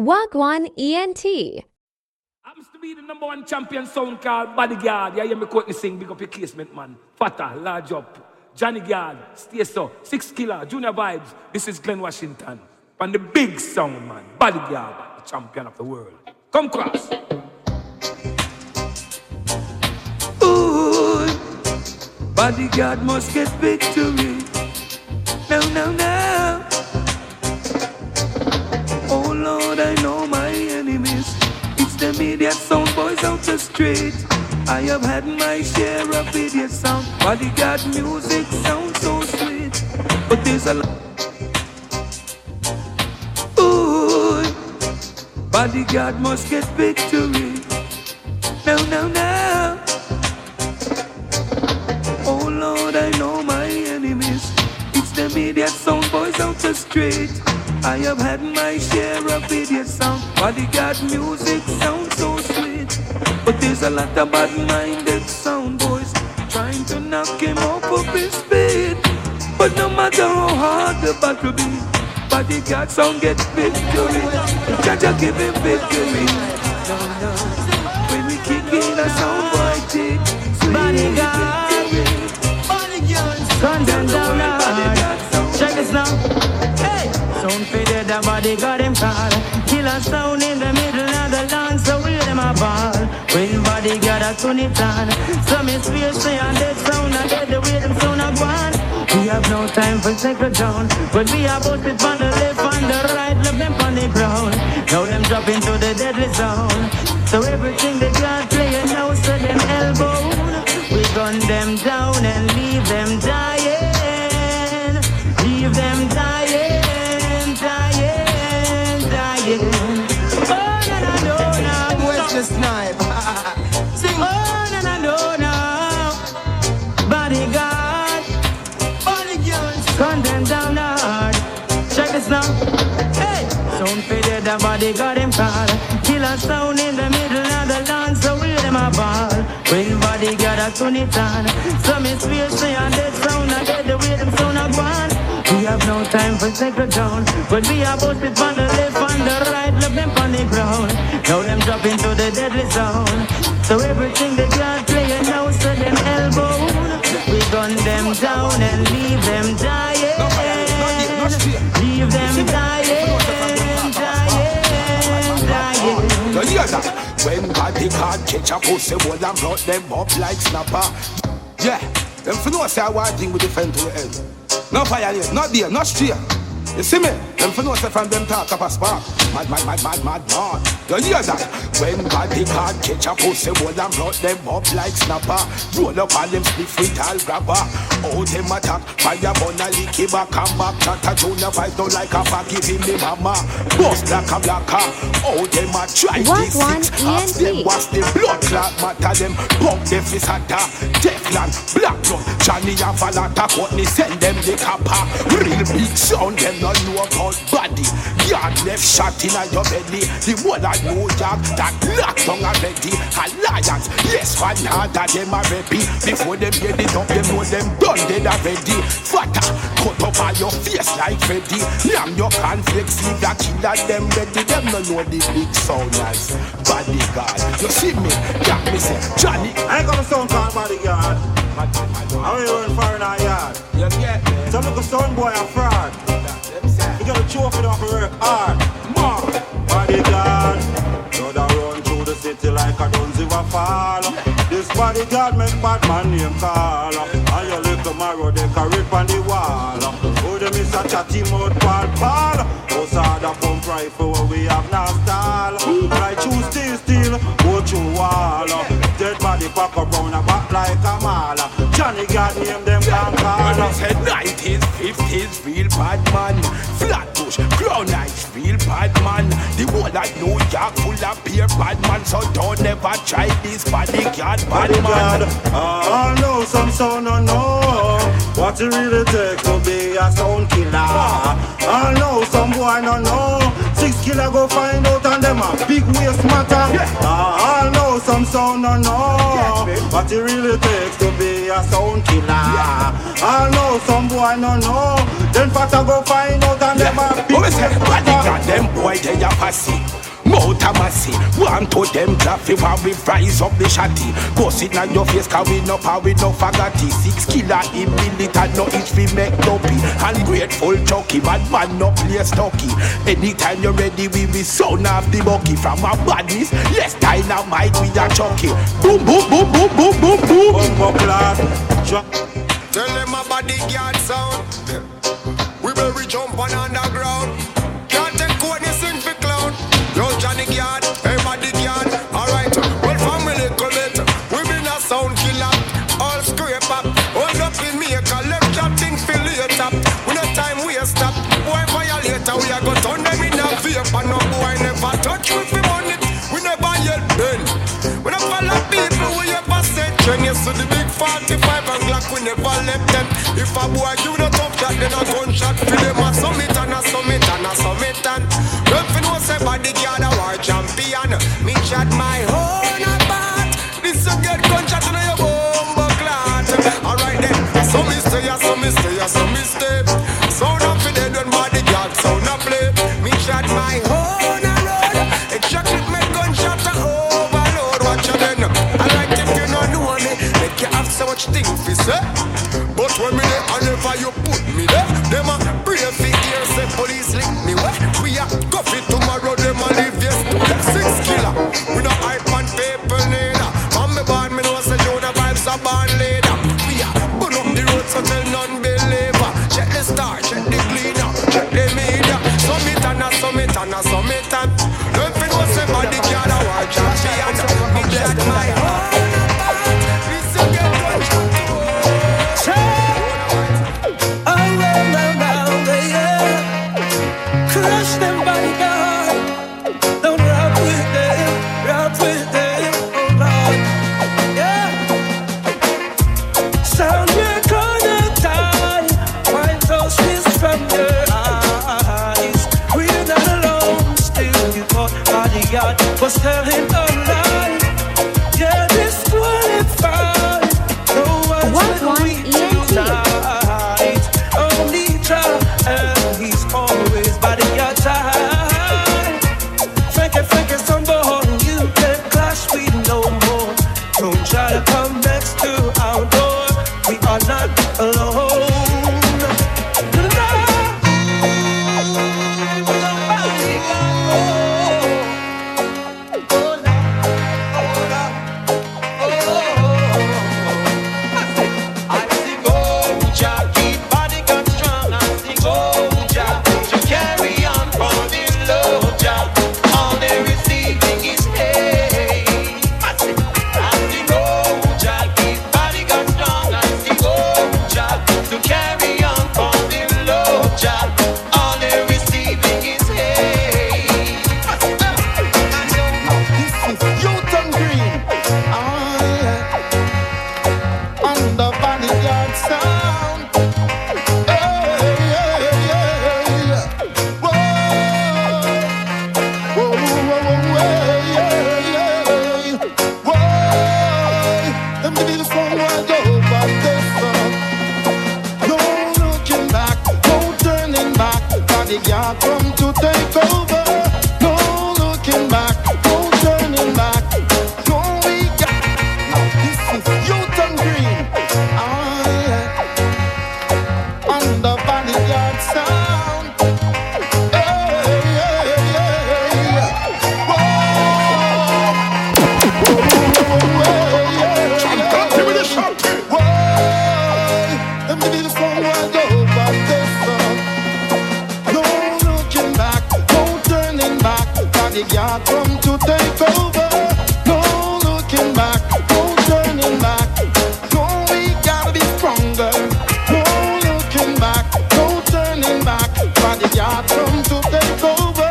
Wagwan ENT. Happens to be the #1 champion sound called Bodyguard. You hear me quote me sing, big up your casement man. Fatta, large up. Johnny Guard, stay so. 6 Killer, Junior Vibes. This is Glenn Washington. And the big sound man, Bodyguard, the champion of the world. Come cross. Ooh, Bodyguard must get victory. No, no, no. Oh Lord, I know my enemies. It's the media sound boys out the street. I have had my share of idiot sound. Bodyguard music sounds so sweet, but there's a lot. Ooh, Bodyguard must get victory. No, no, no. Oh Lord, I know my enemies. It's the media sound boys out the street. I have had my share of idiot sound. Bodyguard music sounds so sweet, but there's a lot of bad-minded sound boys trying to knock him off of his feet. But no matter how hard the battle be, Bodyguard sound get victory. Jaja give him victory. No, no. When we kick in a sound boy take sweet victory. Bodyguard, guns and down now. Check this now. Hey, sound faded, the Bodyguard him call. Killer sound in the middle of the land, so real them a ball. When Bodyguard a turn it on, some is fear say and dead sound, and get the way them sound a gone. We have no time for secret down, but we are both it on the left and the right, left them on the ground. Now them drop into the deadly zone. So everything they got playing now, so them elbow. We gun them down and leave them dying. Leave them dying, dying, dying. Oh, no, no, no, no. Where's the snipe? Sing. Oh, no, no, no, no. Bodyguard. Bodyguard. Gun them down hard. Check this now. Hey. Sound faded, the Bodyguard him call. Killer sound in the middle of the land, so real them a ball. When Bodyguard a turn it on, some is fear say and dead sound, and get the way them sound a gone. We have no time for secret down, but we are both it on the left and the right, left them on the ground. Now them drop into the deadly zone. So everything they got playing now, so them elbow. We gun them down and leave them dying. Leave them dying, dying, dying. You hear that? When Bodyguard catch a pussy, well, and brought them up like snapper. Yeah, them for no say one thing we defend to the end. No violence, not there, not straight. You see me? Them for no say from them talk up a spark. Mad, mad, mad, mad, mad, mad. You hear that? When Bodyguard catch a pussy, well, and brought them up like snapper. Roll up on them split with all grabber. Oh, them attack, fire burn a licky back and back. Chatter Junior Vibes don't like a fuck, give him the mama. Bust like a blacker. Oh, them a try this six. Ask them what's the blood clot matter. Them pump them fist at her. Teflon, black blood. Johnny and Valata Courtney send them the copper. Real big sound, them not know about body. Yard left shot in a your belly. The whole of New York that locked on already. Alliance, yes, one harder them a reppy. Before them get it up, them know them done dead already. Fatter, cut up all your face like Freddy. Yam your conflicts, leave the killer them ready. Them no know the big sounders. Bodyguard, you see me? Got me say, Johnny. I ain't gonna sound called Bodyguard. I'm here for in our yard. You get me? Some little son boy a fraud. You gotta trophy off and work hard. More Bodyguard. You da run through the city like a dunzy wa fall. This Bodyguard make bad man name call. And your little marrow they can rip on the wall. Oh, them is a chatty mouth pal. Us hard a pump rifle where we have no stall. Like choose steel, go through wall. Dead body pack up round a back like a mall. Johnny got name them can call. When I said 90s, 50s, real bad man. Flatbush, Crown Heights, real bad man. The whole of New York full of pure bad man. So don't never try this Bodyguard bad man. I know some sound don't know what it really takes to be a sound killer. I know some boy don't know 6 killer go find out and them a big waste matter. I know some sound don't know what it really takes to be a sound killer. I know some boy no know. Then faster go find out and them a big. What we say? Bodyguard, them boy they a passy. Motor massy, one to them traffic while we rise up the shotty. Go sit on your face, cause we no power, we no faggoty. 6 killer in militant, no itch we make dopey. Ungrateful chucky, bad man no play stocky. Anytime you're ready, we be son of the bucky. From our badness, yes, dynamite we are chucky. Boom, boom, boom, boom, boom, boom, boom. Bumbo class, Tell them a bodyguard sound. We will we jump on underground. Can't take coldness in for clown. Yo Johnny Guard, hey bodyguard. Alright, well family commit. We been a sound killer. All scrape up. Hold up in me a left shot thing fill it up. We no time we a stop. Boy violator we a go turn them in a vape. And no boy never touch we fi money. We never yet bend. We never follow people we ever said. Genius to the big 45 and Glock we never left them. If a boy give no tough shot then a gunshot for them a summit and a summit and a summit and don't fi know say bodyguard a war champion. Me chat my own apart. This a get gunshot in your bumbo clot. Alright then, so me stay, so me stay, so me stay. Sound up for dead when bodyguard sound a play. Me chat my own a road. Exactly me gunshot a overload. Watch you then. Alright if you don't know me, make you have so much things fi say. But when me there, and never you put me there. Them a brave figure say police link me where. We a go fit tomorrow, them a live yesterday. 6 killer, we no hype and people neither. From me born, me know say you the vibes a born leader. We a burn up the road so tell non-believer. Check the star, check the cleaner, check the media. Summit and a summit and a summit and don't fi know say bodyguard a war champion. Me get my heart. This a get gunshot. Crush them bodyguard. Don't rock with them, oh Lord. Yeah. Sound your corner time. Wipe those tears from your eyes. We're not alone, still you got bodyguard. Was telling online. Yeah, disqualified. No one's gonna win tonight. Only try, and he's always bodyguard time. Frankie, somebody you can't clash with no more. Don't try to come next to our door. We are not alone. Bodyguard come to take over. No looking back, no turning back. No, we gotta be stronger. No looking back, no turning back. Bodyguard come to take over.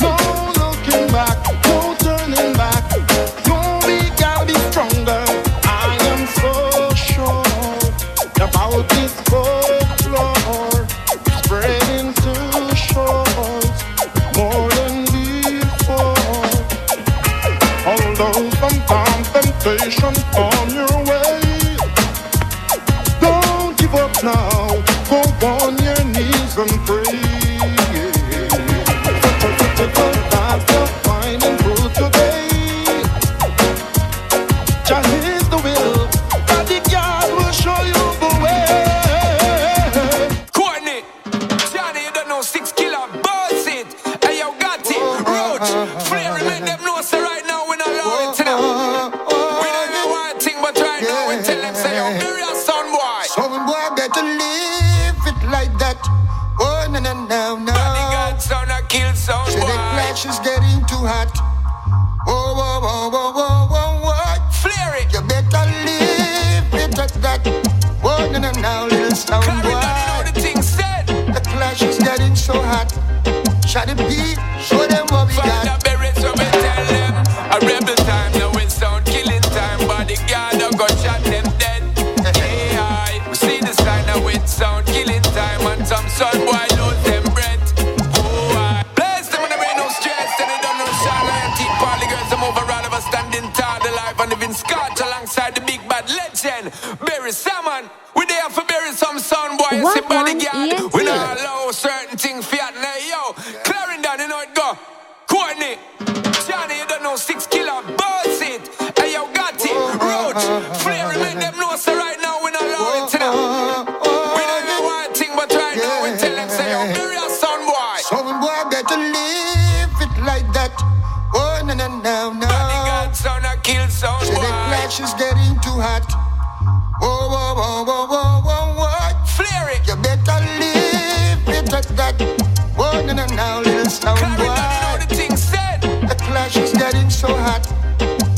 No looking back, no turning back. No, we gotta be stronger. I am so sure about this folklore spreading too short, more than before. Although some temptation on your way, Flare, make them know so right now we not allow it to them. We don't even want to think, but right now we tell them say, yo, bury a son boy. Son boy better live it like that. Oh, no. Bodyguard son, I kill son boy. The clash is getting too hot. Oh. Flare it. You better live it like that. Oh, no, little sound boy. Carry down, you know the thing said. The clash is getting so hot. Shut the beat, show them what we got. Find the berries, so we tell them. A rebel time, now it's sound killing time. Bodyguard, I got shot them dead. Hey, we see the sign now it's sound killing time. And some son boy lose them breath. Oh, I bless them when there ain't no stress. And they don't know shine and teeth. Party girls, I'm over all of us standing tall. Alive and living scotch alongside the big bad legend. Bury Salmon, we there for bury some son boy. You see Bodyguard, we not allow certain things fiat. Now, yo, Clarendon, you know it go. Courtney, Johnny, you don't know 6 killer, boss it. Hey, yo, got it, Roach, Flare, make them know so right now we not allow it to them. We don't even want to think, but right now we tell them say, yo, bury a son boy. Son boy better live it like that. Oh, no. Bodyguard son, I kill son boy. The clash is getting too hot. Oh. Flare it. You better live it like that. Oh, no, little sound boy. Carry down, you know the thing said. The clash is getting so hot.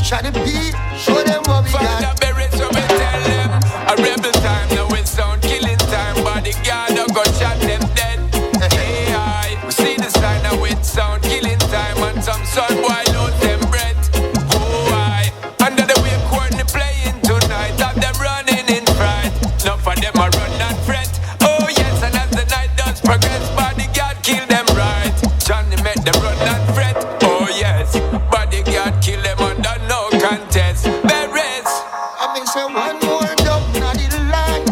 Shut the beat, show them what we Find got. the berries, so we tell them. A rebel time, now it's sound killing time. Bodyguard, I got shot them dead. Hey, we see the sign, now it's sound killing time. And some son boy lose them breath. Oh, under the wave Courtney playing tonight. Have them running in fright. Enough for them a run and fret. Oh yes, and as the night does progress, Bodyguard kill them right. Johnny make them run and fret. Oh yes, Bodyguard kill them under no contest. Berries. I mean, say one more dog, not the land.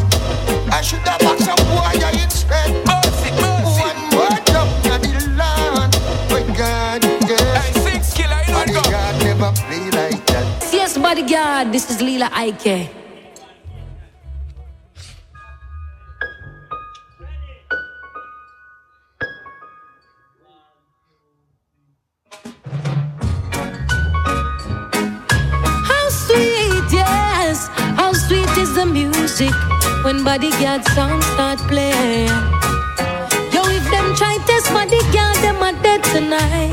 I should have boxed up wire instead. Bossy. One more dog, not the land. But God, Hey, 6 killer, you know go. God never play like that. Yes, Bodyguard, this is Lila Ike. How sweet, yes, how sweet is the music when Bodyguard songs start playing. Yo, if them try test Bodyguard, them are dead tonight.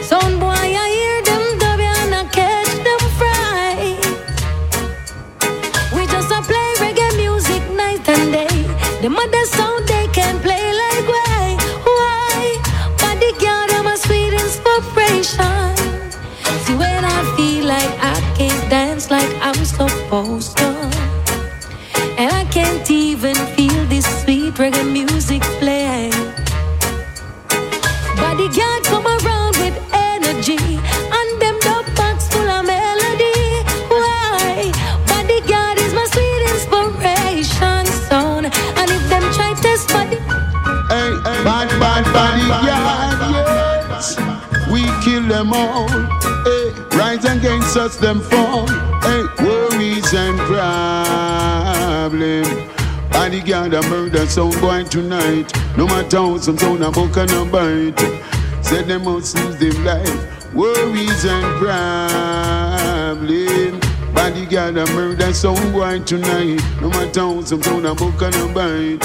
Sound boy, I hear them dub and I catch them fright. We just a play reggae music night and day. The mother sound they can play like why? Bodyguard, I'm a sweet inspiration. See when I feel like I can't dance like I'm supposed to, and I can't even feel this sweet reggae music play. Bodyguard come around with energy, and them dub box full of melody. Why? Bodyguard is my sweet inspiration sound, and if them try test body, hey, bad Bodyguard, yes, we kill them all. Hey, rise against us, them fall. Hey, worries and problems. Bodyguard a murder sound boy tonight. No matter how some sound a book and a bite. Said them must lose them life. Worries and problems. Bodyguard a murder sound boy tonight. No matter how some sound a book and a bite.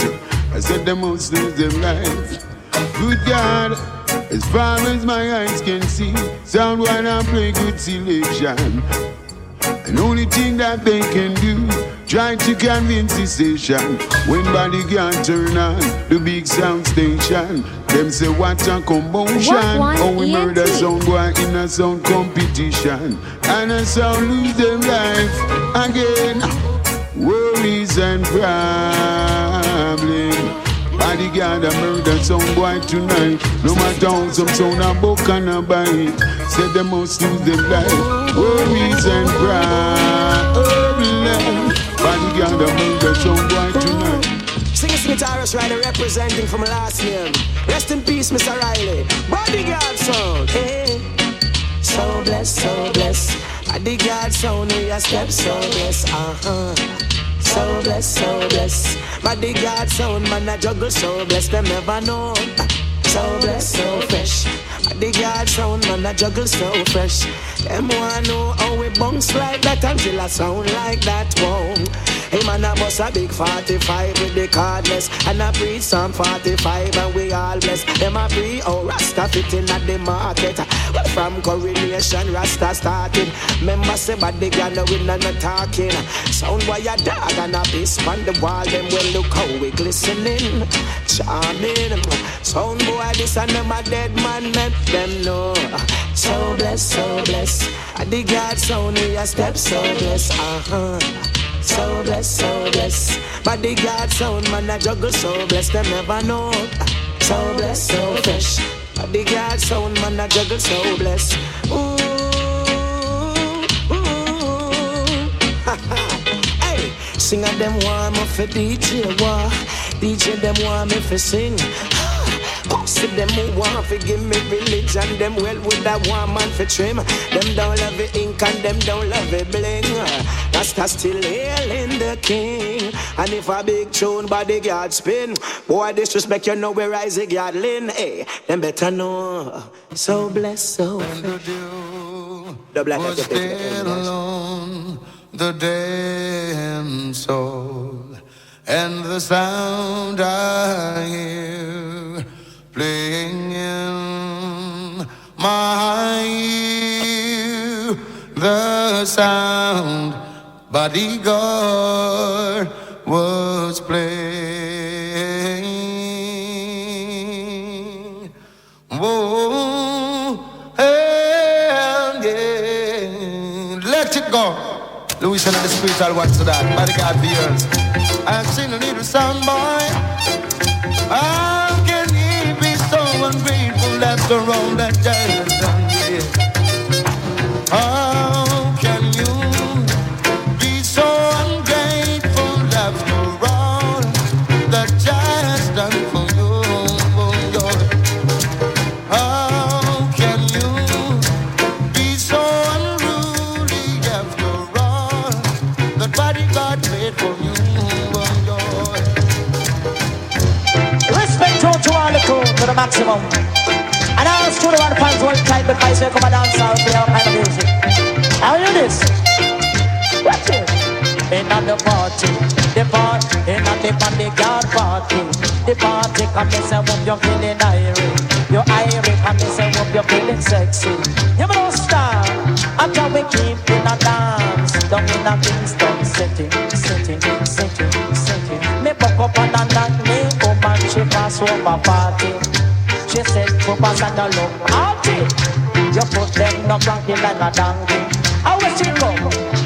I said them must lose them life. Good God, as far as my eyes can see, sound boy I play good selection. And only thing that they can do, try to convince the station. When Bodyguard turn on the big sound station, them say what a commotion. Oh, we murder sound boy in a sound competition, and a sound lose them life again. Worries and problems. Bodyguard a murder sound boy tonight. No matter how some sound a book and a bite. Said they must lose them life. Worries and problems. Bodyguard a murder sound boy tonight. Sing Smith Harris Riley representing from last name. Rest in peace, Mr. Riley. Bodyguard sound, hey. So blessed, so blessed. Bodyguard sound, we a step so blessed, So blessed, so blessed. Bodyguard sound, man a juggle so blessed, them never know. So blessed, so fresh. man a juggle so fresh. Them wanna know how we bounce like that until I sound like that. Whoa. Hey man, I bust a big 45 with the cardless, and I breathe some 45 and we all blessed. Them a breathe, oh Rasta fitting at the market. Well, from coronation, Rasta started. Members say Bodyguard, no we not talking. Sound boy a dog and a piece on the wall. Them well look how we glistening, charming. Sound boy this and them a dead man, make them know. So blessed, so blessed. Bodyguard sound we a step so blessed. So blessed, so blessed. Bodyguard sound man a juggle so blessed. Them never know. So blessed, so fresh. Bodyguard sound man a juggle so blessed. Ooh, ooh. Hey, sing a them want me for DJ war. DJ them want me for sing. See them who want to give me religion. Them well with that one man for trim. Them don't love it ink and them don't love it bling. Rasta still hailing the king. And if a big tune Bodyguard spin, boy disrespect you know where Isaac Yardlin. Hey, them better know. So blessed, so the black was still alone, the damn soul, and the sound I hear playing in my ear, the sound Bodyguard was playing. Whoa, and yeah, let it go. Louis and the spiritual one to that. Bodyguard viewers. I've seen a little sound boy. How can he be so ungrateful after all that Jai has done? Yeah. How can you be so ungrateful after all that Jai has done for you? How can you be so unruly after all that Bodyguard made for you? Respect to all the crew to the maximum. And all studio and fans will type because they come and dance out for all kind of music. How you this? Watch it. In on the party, in on the Bodyguard party. The party come and say whoop you're feeling irie. You're irie come and say whoop you're feeling sexy. You know star, after we keep in a dance. Down in a Kingston city. Me buck up and knock me up and she pass over party. She said, "Papa and a look party. You put them no cranky like a donkey." How will she go?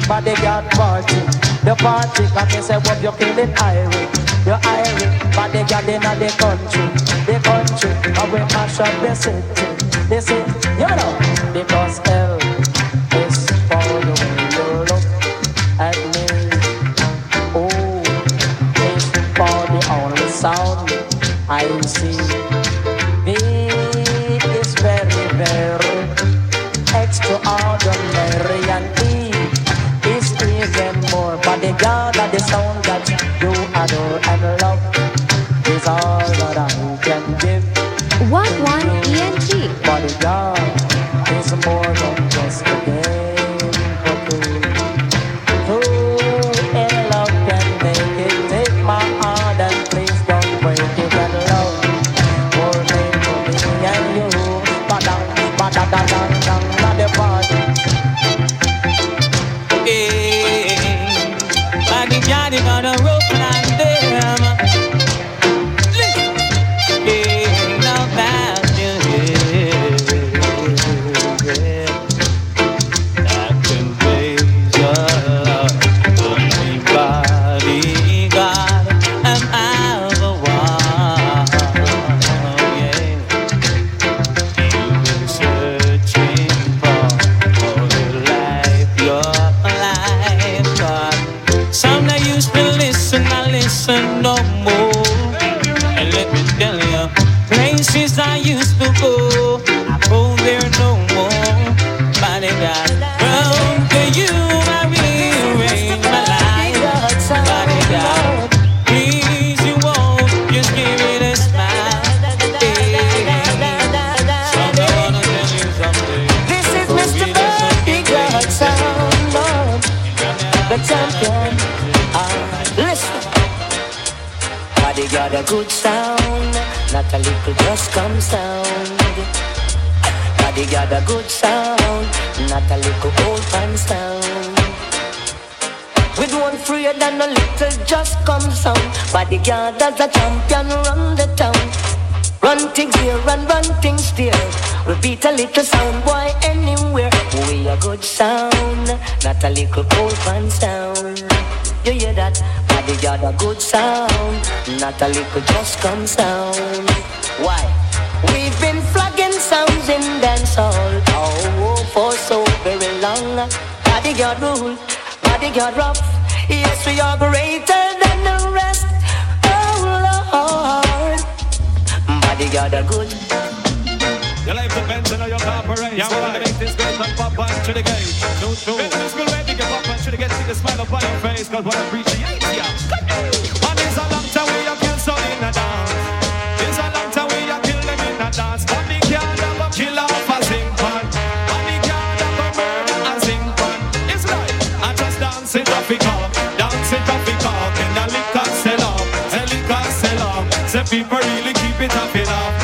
Bodyguard party. The party can me say, "What you feeling irie? You're irie." Bodyguard in the country. How we mash up the city. They say, you know, because L is for the way you look at me. Oh, it's for the only sound I see. V is very, very extraordinary, and E is even more. Bodyguard of the sound that you adore and love is all that I can give. 1-1 ENT. Bodyguard is more than just a game for two. Who in love can make it? Take my hand and please don't break it. And love will make for me and you. Badang, badadadang, dang, na the party. Hey, Bodyguard is on a rope and them. Hey, no bad news. a good sound, not a little just come sound. Bodyguard a good sound, not a little old time sound. We don't afraid than a little just come sound. Bodyguard as a champion run the town. Run things here and run things there. Repeat a little sound boy anywhere. We a good sound, not a little old man sound. You hear that? Bodyguard a good sound, not a little just come sound. Why? We've been flagging sounds in dancehall, oh, for so very long. Bodyguard rule, bodyguard rough. Yes, we are greater than the rest. Oh Lord, bodyguard a good. Your life depends on your corporation. Yeah, we're gonna make this great and pop on to the game. True, true. Get this good ready, get pop on to the get, see the smile upon your face. Cause what I appreciate ya. And it's a long time we have killed some in a dance. It's a long time we have killed them in a dance. But they can't have a kill off a sing pan. But they can't have a murder a sing pan. It's right, I just dance it off it up. Dance it off it up. And the liquor sell up. And liquor sell up. Say people really keep it off it up.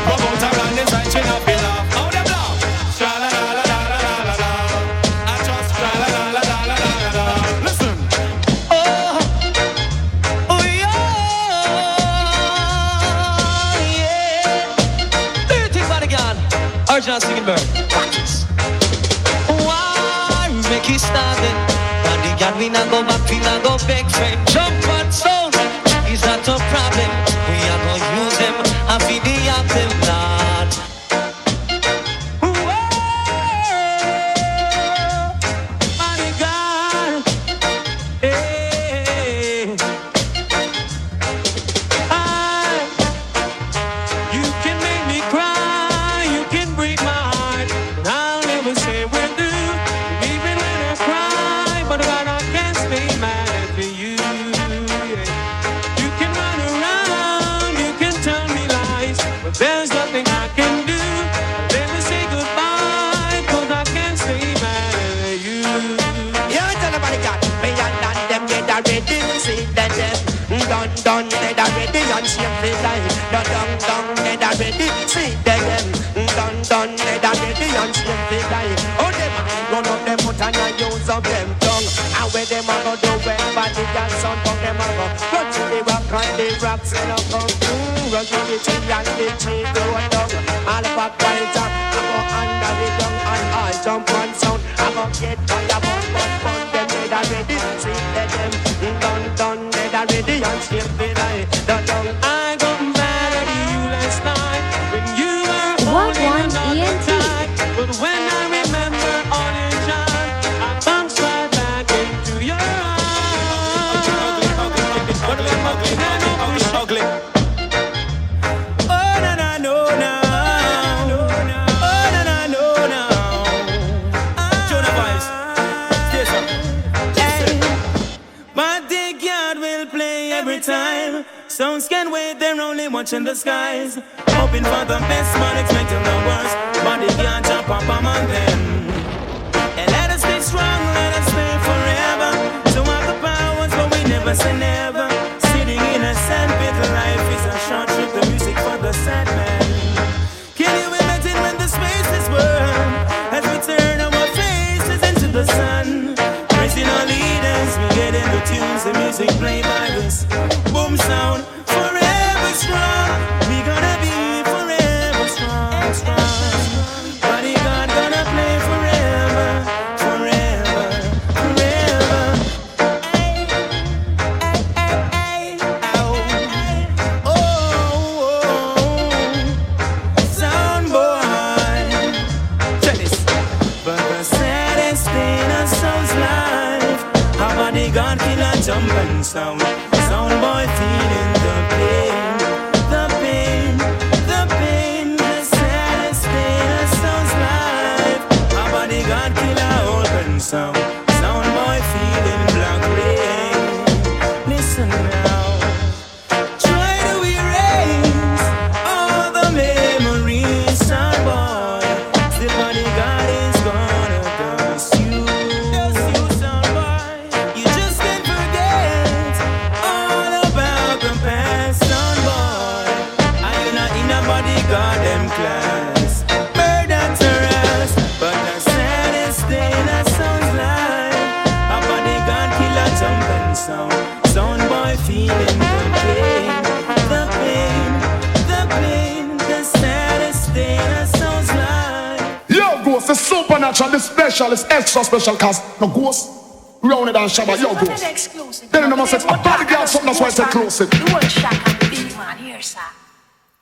Promote around this right, chin up it up. How them now? Sha-la-la-la-la-la-la-la. I just sha-la-la-la-la-la-la. Listen. Oh, yeah. Do you think Bodyguard? Original singing bird. Practice. Why make it started? Bodyguard, we not go back, we not go big friend. Jump on sound. Is not a problem. We are gonna use them and feed the anthem, Lord. Bodyguard, hey. You can make me cry, you can break my heart, but I'll never say we're through. Even when I cry, but I can't stay mad at you. You can run around, you can tell me lies, but there's nothing I can do. I'll never say goodbye, 'cause I can't stay mad at you. Yeah, tell the bodyguard, me and them get ready. See that them done, get ready and shame the lie. Done, get ready. See that them done, get ready and shame the lie. Oh, them run up them foot and I use up them tongue. And where them a go do when bodyguard sound from them a go. Run to the rock and the rocks and a come. Run to the tree and the tree go down. All back right up, I go under the dung and I jump on sound. I go get fire, bun, them get ready. See that them done, get ready and shame the lie. I got mad at you last night when you were What holding one another ENT? tight. But when I remember all your shine, I bounce right back into your arms. Ugly. Oh, na na no now. Oh, na na no now. Jonah vibes. Stay some. Hey, Bodyguard will play every time. Sounds can wait, they're only watching the skies. Hoping for the best, but expecting the worst. Bodyguard jump up among them. And let us stay strong, let us stay forever. So have the powers, but we never say never. Sitting in a sandpit, life is a short trip. The music for the sad man. Can you imagine when the space is worn? As we turn our faces into the sun. Praising our leaders, we get in the tunes. The music played by us. Boom sound, forever strong. We gonna be forever strong, strong. Bodyguard gonna play forever, forever, forever. Ay, ay, ay, ay, ow. Oh, oh, oh. Sound boy. Check this. But the saddest thing in a soul's life, how bodyguard kill a jumping sound. Sound boy feeling the pain, the pain, the pain. The saddest thing in a soul's life, how bodyguard kill a open sound. Sound boy feeling black rain. Listen now. Try to erase all the memories, sound boy. Still bodyguard is gonna dust you, sound boy. You just can't forget supernatural, this special, it's extra special, cause no ghost, round it and shabba, yo ghost. Then the man says, a bodyguard something, that's why it's exclusive. The whole shack and the big man here, sir.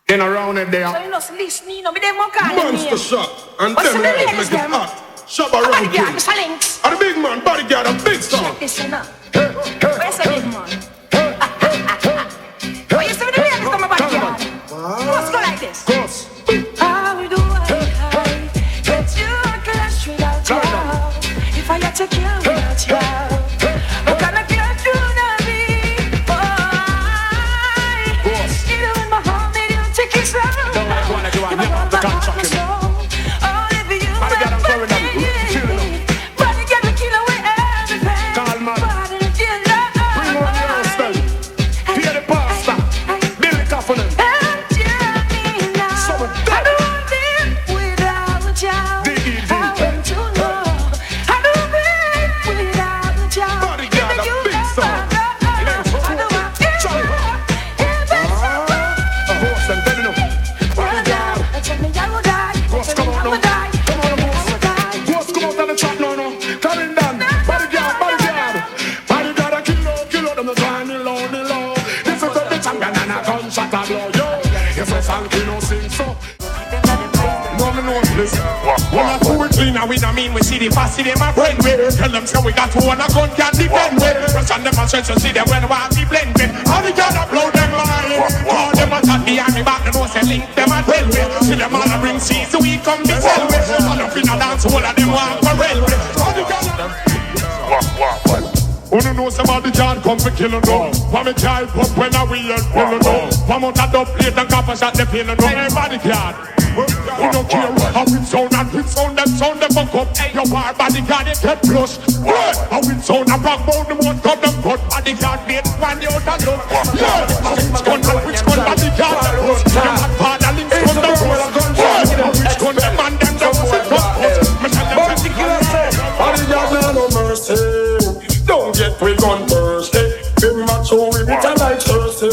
Then around it there. So you know, listen, you know, me them won't call him Monster shot, and what's them the make ladies it them? hot. Shabba round Bodyguard, king. Mr. Links. And the big man, bodyguard, a big song. Check this in up. Where's the big man? Why you say the ladies come about bodyguard? Let's go like this. Cross. How we do it? Get you a clash without you. If I had to kill without you, how can I kill through the beat? Even when my heart made you take it slow. Don't let go and you want the contract. When I do it clean, we don't mean we see the posse, them a friend with. Tell them so we got to one a gun can't defend with. Rush on them and stretch to see them when we have the blend with. How the girl blow them mind? All them a talk behind me back, the nose and link them a tell with. See them all a bring seeds, so we come to sell with. All up in a dance, all of them want for real with. How the girl who don't know somebody can't come for killing no. For me child pop when I weird pillow no. For me to Dubplate and copper shot the pillow no. Everybody can't. We don't care how it sound and it sound them fuck up. Your bar bodyguard it get plus. How it sound and rock bound them won't cut them cut. Bodyguard made one you don't know. How it's gun and which gun bodyguard them plus. Your hot father links from the plus. How which gun them and them don't sit up. Particular say bodyguard no mercy. Don't get we gun first, eh? Baby macho we bitter like Thursday.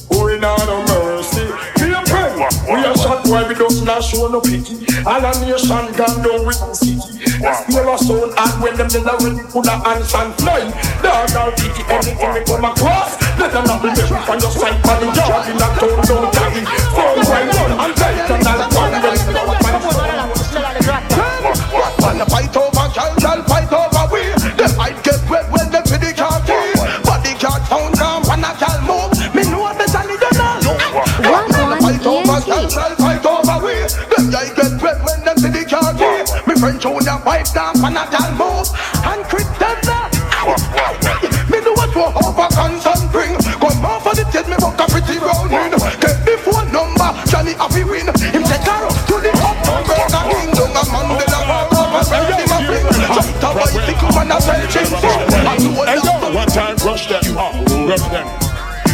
We not no mercy. We a friend. We a shot boy we don't not show no pity. All a nation gone down with the city. Let's feel our sound and when them then when we put our hands and fly. Dog all pity anything we come across. Let them not be left on your side for the yard in that town don't carry. Phone right on and tight and I'll come when we know what man is. Man a fight over girl fight over we. The fight get wet when them to the khaki. Bodyguard found down when a girl move. Me know better me don't know. Fight over girl fight over we. Them guy get wet when them to the khaki. Me friend Junior fight down when a girl move. And Chris them that. Me know what for over guns and bring. Come on for the test me book a pretty round win. Get the phone number Johnny happy win. Him take her up to the top number. The kingdom of Mandela. Hey yo, one time rush them, rush them.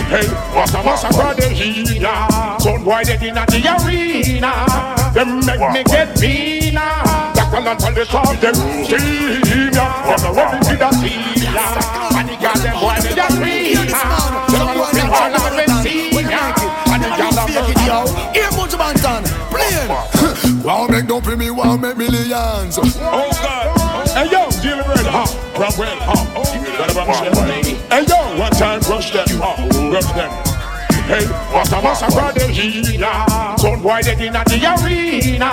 Hey, what a massacre they hear. Son boy they in the arena. Them make me get meaner. Black and on the top them steam ya. Them a ready to the scene ya. And the girl them boy they arena. Them a looking all of them see ya. And the girl them fake it yo. Here much Banton, playing. Wow make don't pay me, wow make millions. Oh God. Hey yo, deal red hot, grab red hot. Hey yo, one time rush them, rush them. Hey, what a massacre they hear. Son boy they in the arena.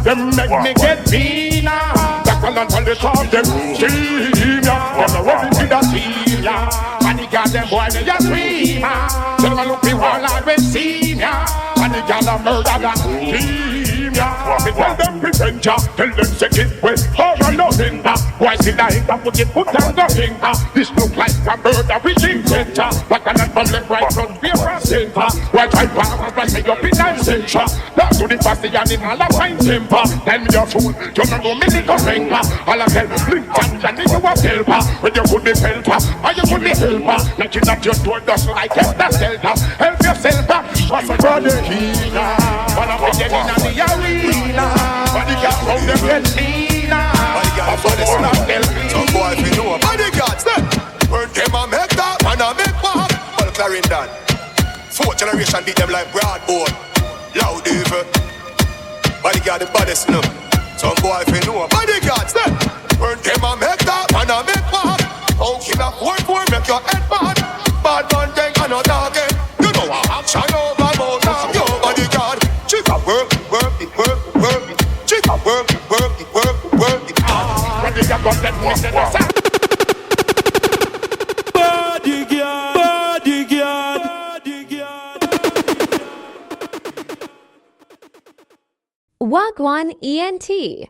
Them make me get meaner. Black and on the top them steam ya. Them a ready to the scene ya. And the girl them boy they a screamer. Them a look me wall and we see ya. And the girl a murder that team ya. Me tell them pretend ya, tell them say it well. Oh you know hinder. Why see the hinder put it put down the finger. This look like a murder with inventor. Black and on left right front be a center. Why try power but say up in the center. Down to the fasty and in all a fine temper. Tell me your fool, you don't know me little finger. All I tell, blink and Johnny you a helper. When you could be helper, or you could be helper. Knocking at your door just like a shelter. Help yourself back, what's a brother here? One of the dead in the arena. Bodyguard found them get leaner. That's what it's not tell me. Some boys we know bodyguard step. Word them a make that and a make pop. All Clarendon. Fourth generation beat them like broadboard. Loud evil. Bodyguard the baddest no. Some boy fi know bodyguard step. When them a make that man a make walk. How kill a 4-4 make your head bad. Bad man think I no talking. You know a action over mouth of your bodyguard. Chica work it, work it, work it, work it. Chica work it, work it, work it, work it. Ready to go get me to the side. Bodyguard, bodyguard, bodyguard. Wagwan ENT.